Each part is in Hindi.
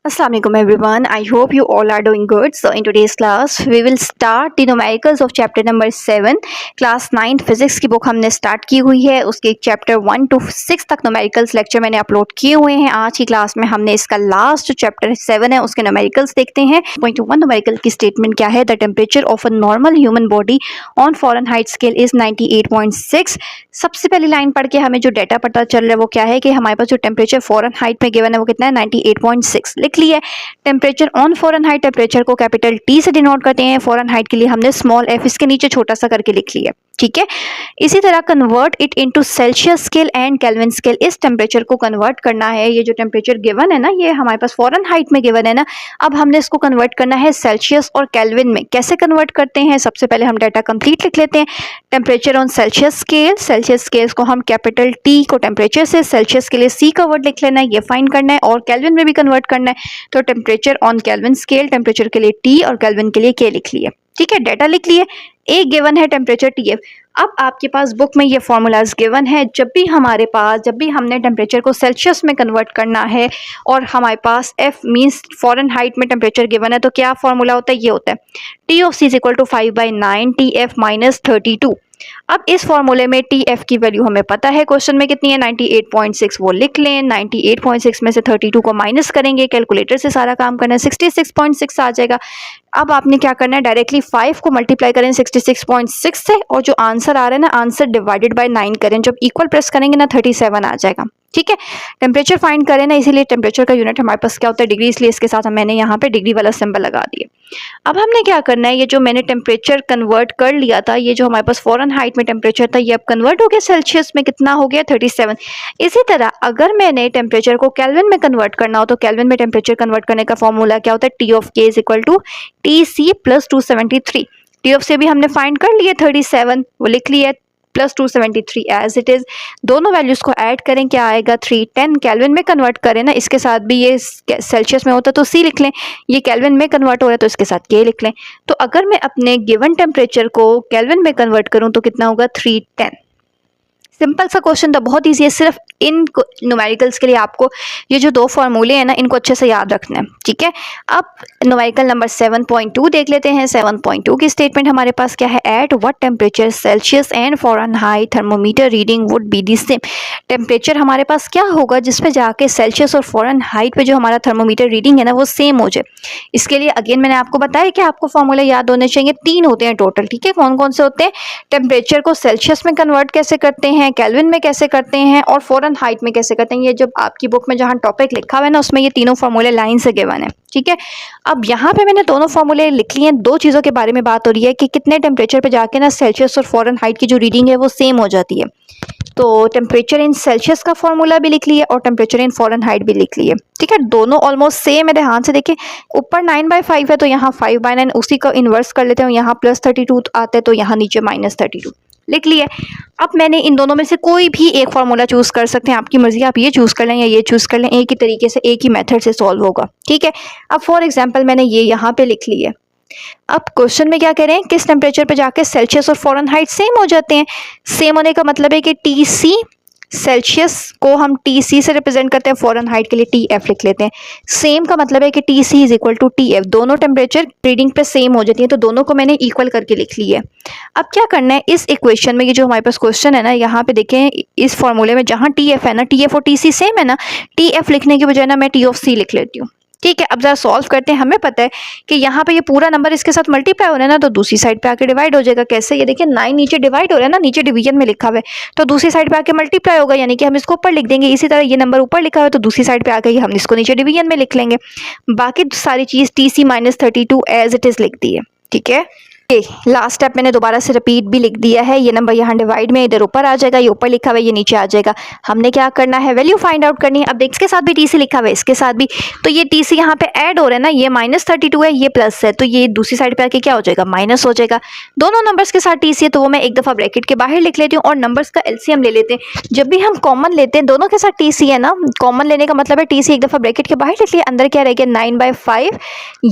Assalamu alaikum everyone. I hope you all are doing good. So in today's class we will start the numericals of chapter number 7. Class 9 physics की बुक हमने स्टार्ट की हुई है. उसके चैप्टर 1 to 6 तक न्यूमेरिकल्स लेक्चर मैंने अपलोड किए हुए हैं. आज की क्लास में हमने इसका लास्ट चैप्टर 7 है उसके न्यूमेरिकल्स देखते हैं. पॉइंट 1 न्यूमेरिकल की स्टेटमेंट क्या है? The temperature of a normal human body on Fahrenheit scale is 98.6. सबसे पहली लाइन पढ़ के हमें जो डाटा पता चल रहा है वो क्या है कि हमारे पास जो टेम्परेचर फ़ारेनहाइट में गिवन है वो कितना है? 98.6 लिख लिया. टेम्परेचर ऑन फ़ारेनहाइट, टेम्परेचर को कैपिटल टी से डिनोट करते हैं. फ़ारेनहाइट के लिए हमने स्मॉल एफ इसके नीचे छोटा सा करके लिख लिया. ठीक है. इसी तरह convert it into Celsius scale and Kelvin scale. इस टेम्परेचर को कन्वर्ट करना है. ये जो टेम्परेचर गिवन है ना, ये हमारे पास फ़ारेनहाइट में गिवन है ना. अब हमने इसको कन्वर्ट करना है सेल्सियस और केल्विन में. कैसे कन्वर्ट करते हैं? सबसे पहले हम डाटा कंप्लीट लिख लेते हैं. Temperature on Celsius scale, Celsius scale को हम कैपिटल टी को टेम्परेचर से, सेल्सियस के लिए सी का वर्ड लिख लेना है, ये फाइंड करना है. और केल्विन में भी कन्वर्ट करना है. तो temperature on kelvin scale, temperature के लिए टी और केल्विन के लिए के लिख लिए. ठीक है, डाटा लिख लिए. एक गिवन है टेम्परेचर टीएफ. अब आपके पास बुक में ये फॉर्मूलाज गिवन है. जब भी हमने टेम्परेचर को सेल्सियस में कन्वर्ट करना है और हमारे पास एफ मीन्स फ़ारेनहाइट में टेम्परेचर गिवन है, तो क्या फॉर्मूला होता है? ये होता है T of C is equal to 5/9 T F minus 32. अब इस फॉर्मूले में टी एफ की वैल्यू हमें पता है. क्वेश्चन में कितनी है? 98.6. वो लिख लें. 98.6 में से 32 को माइनस करेंगे. कैलकुलेटर से सारा काम करना है. 66.6 आ जाएगा. अब आपने क्या करना है? डायरेक्टली 5 को मल्टीप्लाई करें 66.6 से और जो आंसर आ रहा है ना, आंसर डिवाइडेड बाय 9 करें. जब इक्वल प्रेस करेंगे ना 37 आ जाएगा. ठीक है. टेम्परेचर फाइंड करें ना, इसीलिए टेम्परेचर का यूनिट हमारे पास क्या होता है? डिग्री. इसलिए इसके साथ मैंने यहाँ पे डिग्री वाला सिंबल लगा दिया. अब हमने क्या करना है? ये जो मैंने टेम्परेचर कन्वर्ट कर लिया था, ये जो हमारे पास फ़ारेनहाइट में टेम्परेचर था, ये अब कन्वर्ट हो गया सेल्सियस में. कितना हो गया? 37. इसी तरह अगर मैंने टेम्परेचर को केल्विन में कन्वर्ट करना हो तो केल्विन में टेम्परेचर कन्वर्ट करने का फॉर्मूला क्या होता है? T of K is equal to T C plus 273. T of से भी हमने फाइंड कर लिया 37, वो लिख लिया, प्लस 273 एज इट इज़. दोनों वैल्यूज़ को ऐड करें, क्या आएगा? 310. केल्विन में कन्वर्ट करें ना, इसके साथ भी ये सेल्सियस में होता तो सी लिख लें, ये केल्विन में कन्वर्ट हो रहा है तो इसके साथ के लिख लें. तो अगर मैं अपने गिवन टेम्परेचर को केल्विन में कन्वर्ट करूं तो कितना होगा? 310. सिंपल सा क्वेश्चन था, बहुत ईजी है. सिर्फ इन न्यूमेरिकल्स के लिए आपको ये जो दो फॉर्मूले हैं ना, इनको अच्छे से याद रखना है. ठीक है. अब न्यूमेरिकल नंबर 7.2 देख लेते हैं. 7.2 की स्टेटमेंट हमारे पास क्या है? At what temperature Celsius and Fahrenheit thermometer reading would be the same. Temperature हमारे पास क्या होगा जिसपे जाके सेल्सियस और फ़ारेनहाइट पे जो हमारा थर्मोमीटर रीडिंग है ना वो सेम हो जाए? इसके लिए अगेन मैंने आपको बताया कि आपको फॉर्मूले याद होने चाहिए. 3 होते हैं टोटल. ठीक है. कौन कौन से होते हैं? टेम्परेचर को सेल्सियस में कन्वर्ट कैसे करते हैं, केल्विन में कैसे करते हैं और फ़ारेनहाइट में कैसे करते हैं. ये जब आपकी बुक में जहाँ टॉपिक लिखा हुआ है ना, उसमें ये तीनों फॉर्मूले लाइन से गिवन है. ठीक है. अब यहाँ पे मैंने दोनों फॉर्मूले लिख लिए हैं. दो चीज़ों के बारे में बात हो रही है कि कितने टेम्परेचर पे जाके ना सेल्सियस और फ़ारेनहाइट की जो रीडिंग है वो सेम हो जाती है. तो टेम्परेचर इन सेल्सियस का फॉर्मूला भी लिख लिए और टेम्परेचर इन फ़ारेनहाइट भी लिख लिए. ठीक है. दोनों ऑलमोस्ट सेम है. ध्यान से देखिए, ऊपर 9/5 है तो यहाँ 5/9, उसी का इन्वर्स कर लेते हैं. यहाँ प्लस 32 आते हैं तो यहाँ नीचे माइनस 32 लिख लिए. अब मैंने इन दोनों में से कोई भी एक फार्मूला चूज़ कर सकते हैं, आपकी मर्जी. आप ये चूज़ कर लें या ये चूज़ कर लें, एक ही तरीके से एक ही मेथड से सॉल्व होगा. ठीक है. अब फॉर एग्जांपल मैंने ये यहाँ पे लिख लिया. अब क्वेश्चन में क्या कह रहे हैं? किस टेम्परेचर पे जाके सेल्सियस और फ़ारेनहाइट सेम हो जाते हैं? सेम होने का मतलब है कि टी सी, सेल्सियस को हम टी सी से रिप्रेजेंट करते हैं, फ़ारेनहाइट के लिए टी एफ लिख लेते हैं. सेम का मतलब है कि T C is equal to T F. दोनों टेम्परेचर रीडिंग पे सेम हो जाती हैं तो दोनों को मैंने इक्वल करके लिख लिया है. अब क्या करना है? इस इक्वेशन में ये जो हमारे पास क्वेश्चन है ना, यहाँ पे देखें इस फॉर्मूले में जहाँ टी एफ है ना, टी एफ और टी सी सेम है ना, टी एफ लिखने की बजाय ना मैं टी ऑफ सी लिख लेती हूँ. ठीक है. अब जरा सॉल्व करते हैं. हमें पता है कि यहाँ पे ये पूरा नंबर इसके साथ मल्टीप्लाई हो रहा है ना, तो दूसरी साइड पे आके डिवाइड हो जाएगा. कैसे? ये देखिए 9 नीचे डिवाइड हो रहा है ना, नीचे डिवीजन में लिखा हुआ है तो दूसरी साइड पे आके मल्टीप्लाई होगा, यानी कि हम इसको ऊपर लिख देंगे. इसी तरह ये नंबर ऊपर लिखा हुआ है तो दूसरी साइड पे आके हम इसको नीचे डिवीजन में लिख लेंगे. बाकी सारी चीज़ T C minus 32 as it is लिख दी है. ठीक है. लास्ट स्टेप मैंने दोबारा से रिपीट भी लिख दिया है. ये नंबर यहाँ डिवाइड में इधर ऊपर आ जाएगा, ये ऊपर लिखा हुआ है, ये नीचे आ जाएगा. हमने क्या करना है? वैल्यू फाइंड आउट करनी है. अब देख, इसके साथ भी टी सी लिखा हुआ है, इसके साथ भी, तो ये टी सी यहाँ पे ऐड हो रहा है ना, ये माइनस 32 है, ये प्लस है, तो ये दूसरी साइड पे आके क्या हो जाएगा? माइनस हो जाएगा. दोनों नंबर्स के साथ टी सी है तो वो मैं एक दफ़ा ब्रैकेट के बाहर लिख लेती हूँ और नंबर्स का एलसीएम ले लेते हैं. जब भी हम कॉमन लेते हैं, दोनों के साथ टी सी है ना, कॉमन लेने का मतलब है टी सी एक दफ़ा ब्रैकेट के बाहर लिख लिया. अंदर क्या रह गया? 9/5.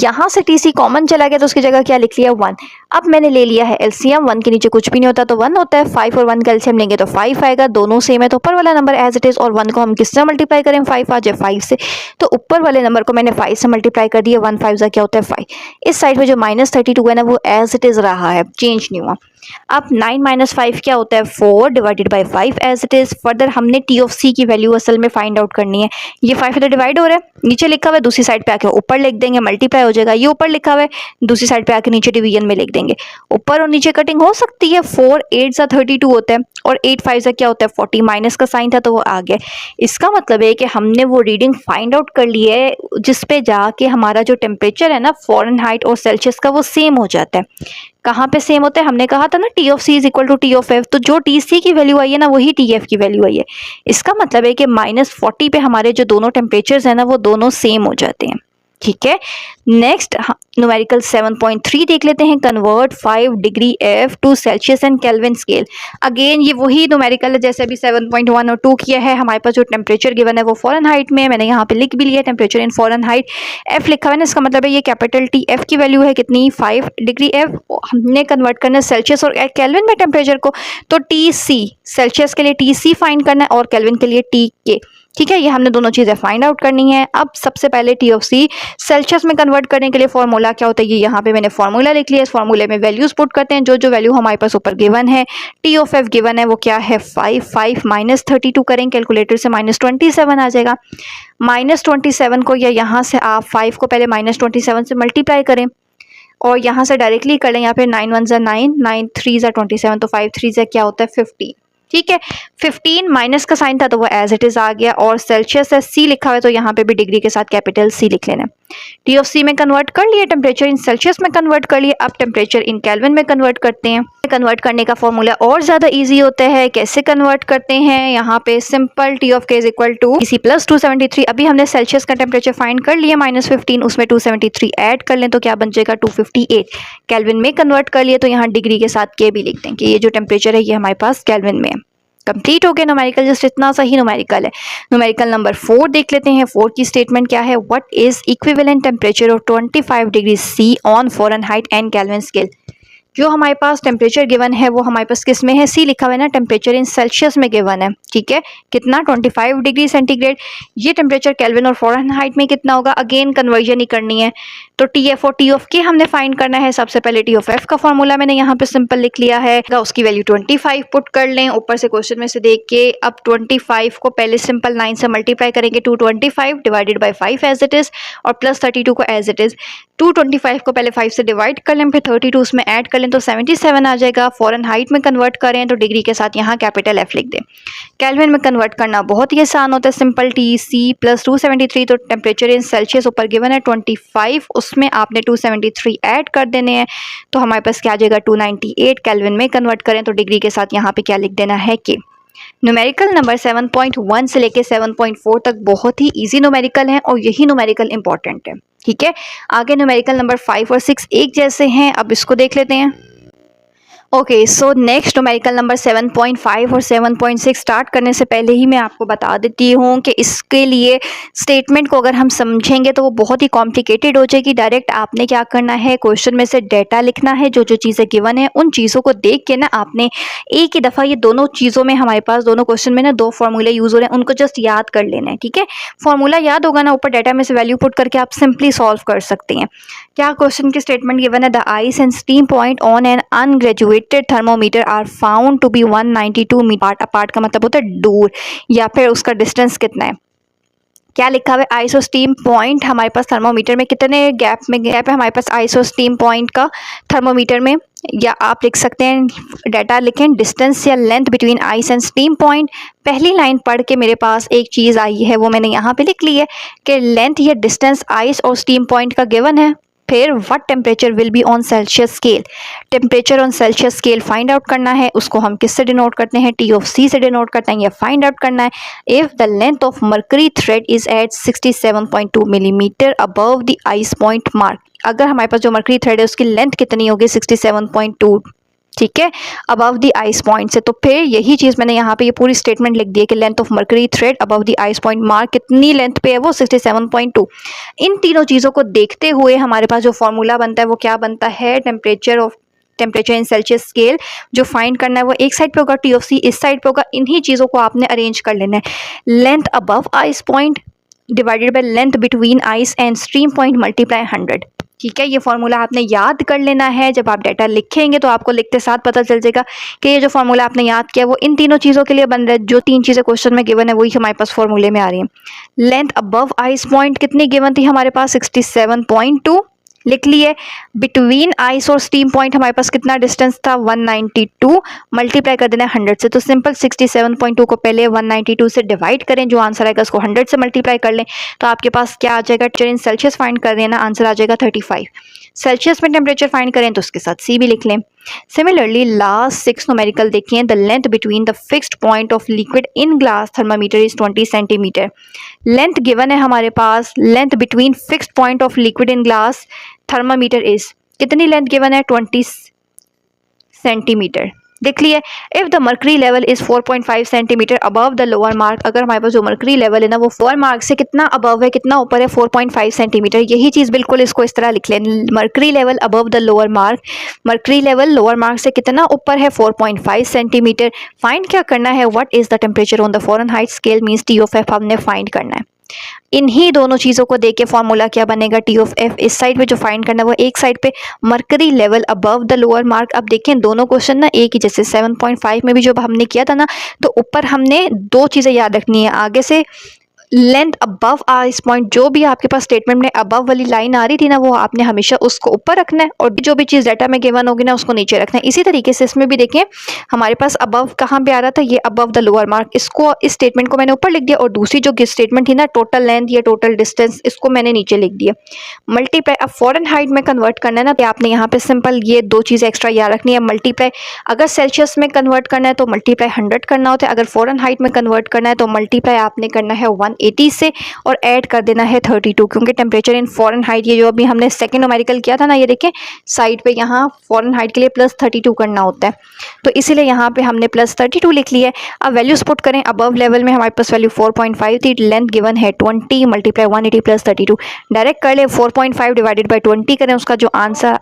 यहाँ से टी सी कॉमन चला गया तो उसकी जगह क्या लिख लिया? 1. अब मैंने ले लिया है एलसीएम, 1 के नीचे कुछ भी नहीं होता तो 1 होता है, 5 और 1 का एलसीएम लेंगे तो 5 आएगा, दोनों सेम है तो ऊपर वाला नंबर एज इट इज़, और 1 को हम किससे मल्टीप्लाई करें, 5 आ जाए 5 से, तो ऊपर वाले नंबर को मैंने 5 से मल्टीप्लाई कर दिया, 1 5 जा क्या होता है 5। इस साइड में जो -32 है ना वो एज इट इज़ रहा है, चेंज नहीं हुआ। अब 9 - 5 क्या होता है 4 divided by 5 as it is. Further हमने टी ऑफ सी की वैल्यू असल में फाइंड आउट करनी है। ये 5 इधर डिवाइड हो रहा है, नीचे लिखा हुआ है, दूसरी साइड पे आके ऊपर लिख देंगे, मल्टीप्लाई हो जाएगा। ये ऊपर लिखा हुआ है, दूसरी साइड पे आके नीचे डिवीजन में लिख देंगे। ऊपर और नीचे कटिंग हो सकती है, 4 8 सा 32 होता है और 8 5 सा क्या होता है 40, माइनस का साइन था तो वो आ गया। इसका मतलब है कि हमने वो रीडिंग फाइंड आउट कर ली है जिस पे जाके हमारा जो टेम्परेचर है ना फ़ारेनहाइट और सेल्सियस का वो सेम हो जाता है। कहाँ पे सेम होता है, हमने कहा था ना T of C is equal to T of F, तो जो टी सी की वैल्यू आई है ना वही टी एफ की वैल्यू आई है। इसका मतलब है कि -40 पे हमारे जो दोनों टेम्परेचर्स हैं ना वो दोनों सेम हो जाते हैं। ठीक है, नेक्स्ट न्यूमेरिकल 7.3 देख लेते हैं। Convert 5 degree F two Celsius and Kelvin scale. Again ये वही न्यूमेरिकल है जैसे अभी 7.1 और 2 किया है। हमारे पास जो टेम्परेचर गिवन है वो फ़ारेनहाइट में, मैंने यहाँ पे लिख भी लिया टेम्परेचर इन फ़ारेनहाइट। एफ लिखा हुआ है ना, इसका मतलब है ये कैपिटल टी एफ की वैल्यू है कितनी 5 डिग्री एफ। हमने कन्वर्ट करना है सेल्सियस और केल्विन में टेम्परेचर को, तो टी सी सेल्सियस के लिए टी सी फाइंड करना है और केल्विन के लिए टी के। ठीक है, ये हमने दोनों चीज़ें फाइंड आउट करनी है। अब सबसे पहले टी ऑफ सी सेल्सियस में कन्वर्ट करने के लिए फॉर्मूला क्या होता है, ये यहाँ पे मैंने फॉर्मूला लिख लिया। इस फॉर्मूले में वैल्यूज पुट करते हैं, जो जो वैल्यू हमारे पास ऊपर गिवन है। टी ऑफ एफ गिवन है वो क्या है 5 माइनस 32 करें कैलकुलेटर से -27 आ जाएगा। -27 को या यहाँ से आप 5 को पहले -27 से मल्टीप्लाई करें और यहाँ से डायरेक्टली कर लें। यहाँ पे 9 1 ज़ा 9, 9 3 ज़ा 27, तो 5 3 ज़ा क्या होता है 15। ठीक है, 15 माइनस का साइन था तो वो एज इट इज़ आ गया, और सेल्सियस है सी लिखा हुआ है तो यहाँ पे भी डिग्री के साथ कैपिटल सी लिख लेना। टी ऑफ सी में कन्वर्ट कर लिए, टेम्परेचर इन सेल्सियस में कन्वर्ट कर लिए। अब टेम्परेचर इन केल्विन में कन्वर्ट करते हैं। कन्वर्ट करने का फॉर्मूला और ज़्यादा ईजी होता है। कैसे कन्वर्ट करते हैं, यहाँ पे simple T of K is equal to C plus 273। अभी हमने सेल्सियस का टेम्परेचर फाइंड कर लिया -15, उसमें 273 ऐड कर लें तो क्या बन जाएगा 258। केल्विन में कन्वर्ट कर लिए तो यहाँ डिग्री के साथ के भी लिख दें कि ये जो टेम्परेचर है ये हमारे पास केल्विन में है। कंप्लीट हो गया न्यूमेरिकल, जस्ट इतना सा ही न्यूमेरिकल है। न्यूमेरिकल नंबर 4 देख लेते हैं। 4 की स्टेटमेंट क्या है, what is equivalent temperature of 25 degree C on Fahrenheit and Kelvin scale. जो हमारे पास टेम्परेचर गिवन है वो हमारे पास किस में है, सी लिखा हुआ है ना, टेम्परेचर इन सेल्सियस में गिवन है। ठीक है, कितना 25 डिग्री सेंटीग्रेड। ये टेम्परेचर केल्विन और फ़ारेनहाइट में कितना होगा, अगेन कन्वर्जन ही करनी है। तो टी एफ और टी ऑफ के हमने फाइंड करना है। सबसे पहले टी ऑफ एफ का फॉर्मूला मैंने यहाँ पे सिंपल लिख लिया है, उसकी वैल्यू 25 पुट कर लें ऊपर से क्वेश्चन में से देख के। अब 25 को पहले सिंपल 9 से मल्टीप्लाई करेंगे, 225 divided by 5 as it is, और प्लस 32 को एज इट इज़। 225 को पहले 5 से डिवाइड कर लें, फिर 32 उसमें ऐड कर लें तो 77 आ जाएगा। फ़ारेनहाइट में कन्वर्ट करें तो डिग्री के साथ यहाँ कैपिटल एफ लिख दें। केल्विन में कन्वर्ट करना बहुत ही आसान होता है, सिंपल टी सी प्लस 273, तो टेम्परेचर इन सेल्सियस ऊपर गिवन है 25, उसमें आपने 273 ऐड कर देने हैं तो हमारे पास क्या आ जाएगा 298। केल्विन में कन्वर्ट करें तो डिग्री के साथ यहाँ पे क्या लिख देना है कि। न्यूमेरिकल नंबर 7.1 से लेके 7.4 तक बहुत ही इजी न्यूमेरिकल हैं और यही न्यूमेरिकल इंपॉर्टेंट है। ठीक है, आगे न्यूमेरिकल नंबर 5 और 6 एक जैसे हैं, अब इसको देख लेते हैं। Okay, so next numerical number 7.5 और 7.6 स्टार्ट करने से पहले ही मैं आपको बता देती हूँ कि इसके लिए स्टेटमेंट को अगर हम समझेंगे तो वो बहुत ही कॉम्प्लिकेटेड हो जाएगी। डायरेक्ट आपने क्या करना है, क्वेश्चन में से डेटा लिखना है, जो जो चीज़ें गिवन है उन चीज़ों को देख के ना आपने एक ही दफ़ा ये दोनों चीज़ों में, हमारे पास दोनों क्वेश्चन में ना 2 फॉर्मूले यूज़ हो रहे हैं, उनको जस्ट याद कर लेना है। ठीक है, फॉर्मूला याद होगा ना, ऊपर डाटा में से वैल्यू पुट करके आप सिंपली सॉल्व कर सकते हैं। क्या क्वेश्चन की स्टेटमेंट गिवन है, the ice and steam point on an ungraduated thermometer are found to be 192 meter apart का मतलब होता है दूर, या फिर उसका डिस्टेंस कितना है। क्या लिखा हुआ है, आइस और स्टीम पॉइंट हमारे पास थर्मोमीटर में कितने गैप है हमारे पास आइस और स्टीम पॉइंट का थर्मोमीटर में, या आप लिख सकते हैं डाटा लिखें डिस्टेंस या length between ice and steam point. पहली लाइन पढ़ के मेरे पास एक चीज़ आई है वो मैंने यहाँ पे लिख ली है कि लेंथ या डिस्टेंस आइस और स्टीम पॉइंट का गिवन है। फिर what temperature will be on Celsius scale, temperature on Celsius scale find out करना है। उसको हम किससे डिनोट करते हैं, टी ऑफ सी से डिनोट करते हैं। ये फाइंड आउट करना है if the length of mercury thread is at 67.2 millimetre above the ice point mark. अगर हमारे पास जो मर्करी थ्रेड है उसकी लेंथ कितनी होगी 67.2, ठीक है, अबव द आइस पॉइंट से। तो फिर यही चीज़ मैंने यहाँ पे ये पूरी स्टेटमेंट लिख दी है कि length of mercury thread above the ice point mark कितनी लेंथ पे है, वो 67.2। इन तीनों चीज़ों को देखते हुए हमारे पास जो फॉर्मूला बनता है वो क्या बनता है, temperature of temperature in Celsius scale जो फाइंड करना है वो एक साइड पे होगा, टी ऑफ सी इस साइड पे होगा। इन्हीं चीज़ों को आपने अरेंज कर लेना है। Length above ice point divided by length between ice and stream point multiply 100। ठीक है, ये फॉर्मूला आपने याद कर लेना है। जब आप डाटा लिखेंगे तो आपको लिखते साथ पता चल जाएगा कि ये जो फॉर्मूला आपने याद किया वो इन तीनों चीज़ों के लिए बन रहा है। जो तीन चीज़ें क्वेश्चन में गिवन है वही हमारे पास फॉर्मूले में आ रही हैं। लेंथ अबव आइस पॉइंट कितनी गिवन थी हमारे पास 67.2 लिख लिए। बिटवीन आइस और स्टीम पॉइंट हमारे पास कितना डिस्टेंस था 192, मल्टीप्लाई कर देना है 100 से। तो सिंपल 67.2 को पहले 192 से डिवाइड करें, जो आंसर आएगा उसको 100 से मल्टीप्लाई कर लें तो आपके पास क्या आ जाएगा। टेम्परेचर इन सेल्सियस फाइंड कर देना, आंसर आ जाएगा 35। सेल्सियस में टेम्परेचर फाइंड करें तो उसके साथ सी भी लिख लें। सिमिलरली लास्ट 6 न्यूमेरिकल देखिए। The length between the fixed point of liquid in glass thermometer is 20 centimeter. Length given है हमारे पास, length between fixed point of liquid in glass thermometer is, कितनी लेंथ गिवन है 20 सेंटीमीटर। देख लिए। If the mercury level is 4.5 centimeter above the lower mark, अगर हमारे पास जो मर्करी लेवल है ना वो लोअर मार्क से कितना अबव है, कितना ऊपर है 4.5 सेंटीमीटर। यही चीज़ बिल्कुल इसको इस तरह लिख लें, mercury level above the lower mark, mercury level lower mark से कितना ऊपर है 4.5 सेंटीमीटर। फाइंड क्या करना है, what is the temperature on the Fahrenheit scale means T of F हमने फाइंड करना है। इन्हीं दोनों चीज़ों को देके फॉर्मूला क्या बनेगा, टी ऑफ एफ इस साइड पे जो फाइंड करना है वो एक साइड पे mercury level above the lower mark. अब देखें दोनों क्वेश्चन ना एक ही, जैसे 7.5 में भी जो हमने किया था ना, तो ऊपर हमने दो चीज़ें याद रखनी है। आगे से लेंथ अबव आइस पॉइंट, जो भी आपके पास स्टेटमेंट में अबव वाली लाइन आ रही थी ना वो आपने हमेशा उसको ऊपर रखना है, और जो भी चीज़ डाटा में गिवन होगी ना उसको नीचे रखना है। इसी तरीके से इसमें भी देखें हमारे पास अबव कहाँ पे आ रहा था, ये अबव द लोअर मार्क, इसको इस स्टेटमेंट को मैंने ऊपर लिख दिया, और दूसरी जो स्टेटमेंट थी ना टोटल लेंथ या टोटल डिस्टेंस, इसको मैंने नीचे लिख दिया। मल्टीप्लाई, अब फ़ारेनहाइट में कन्वर्ट करना है ना तो आपने यहाँ पे सिंपल ये दो चीज़ें एक्स्ट्रा याद रखनी है। मल्टीप्लाई अगर सेल्सियस में कन्वर्ट करना है तो मल्टीप्लाई 100 करना होता है, अगर फ़ारेनहाइट में कन्वर्ट करना है तो मल्टीप्लाई आपने करना है 180 से और ऐड कर देना है 32, क्योंकि टेम्परेचर इन फ़ारेनहाइट, ये जो अभी हमने सेकंड न्यूमेरिकल किया था ना, ये देखें साइड पे यहाँ फ़ारेनहाइट के लिए +32 करना होता है, तो इसीलिए यहाँ पे हमने +32 लिख लिया है। अब वैल्यूज पुट करें, अबव लेवल में हमारे पास वैल्यू 4.5 थी, लेंथ गिवन है 20 मल्टीप्लाई 180 +32, डायरेक्ट कर ले 4.5 डिवाइडेड बाई 20 करें, उसका जो आंसर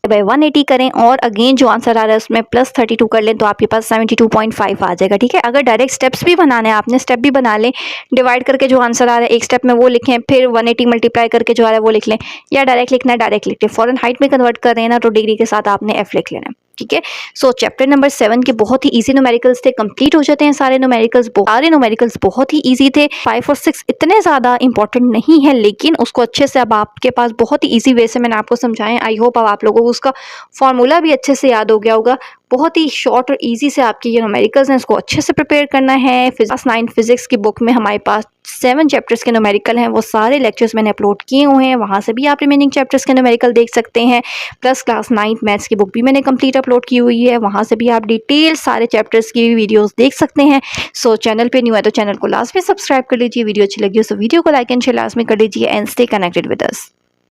बाई 180 करें, और अगेन जो आंसर आ रहा है उसमें +32 कर लें तो आपके पास 72.5 आ जाएगा। ठीक है, अगर डायरेक्ट स्टेप्स भी बनाने हैं आपने स्टेप भी बना लें, डिवाइड करके जो आंसर आ रहा है एक स्टेप में वो लिखें, फिर 180 मल्टीप्लाई करके जो आ रहा है वो लिख लें, या डायरेक्ट लिखना है डायरेक्ट लिख लें। फ़ारेनहाइट में कन्वर्ट कर रहे हैं ना तो डिग्री के साथ आपने एफ लिख लेना है। ठीक है, सो चैप्टर नंबर 7 के बहुत ही इजी न्यूमेरिकल्स थे, कंप्लीट हो जाते हैं सारे न्यूमेरिकल्स बहुत ही इजी थे। 5 और 6 इतने ज़्यादा इंपॉर्टेंट नहीं है, लेकिन उसको अच्छे से अब आपके पास बहुत ही इजी वे से मैंने आपको समझाएं। आई होप अब आप लोगों को उसका फॉर्मूला भी अच्छे से याद हो गया होगा। बहुत ही शॉर्ट और इजी से आपके ये न्यूमेरिकल्स हैं, इसको अच्छे से प्रिपेयर करना है। क्लास 9 फिजिक्स की बुक में हमारे पास 7 चैप्टर्स के न्यूमेरिकल हैं, वो सारे लेक्चर्स मैंने अपलोड किए हुए हैं, वहाँ से भी आप रिमेनिंग चैप्टर्स के न्यूमेरिकल देख सकते हैं। प्लस क्लास 9 मैथ्स की बुक भी मैंने कंप्लीट अपलोड की हुई है, वहाँ से भी आप डिटेल सारे चैप्टर्स की वीडियोस देख सकते हैं। सो चैनल पे न्यू है तो चैनल को लास्ट में सब्सक्राइब कर लीजिए, वीडियो अच्छी लगी हो तो वीडियो को लाइक एंड शेयर लास्ट में कर लीजिए, and stay connected with us.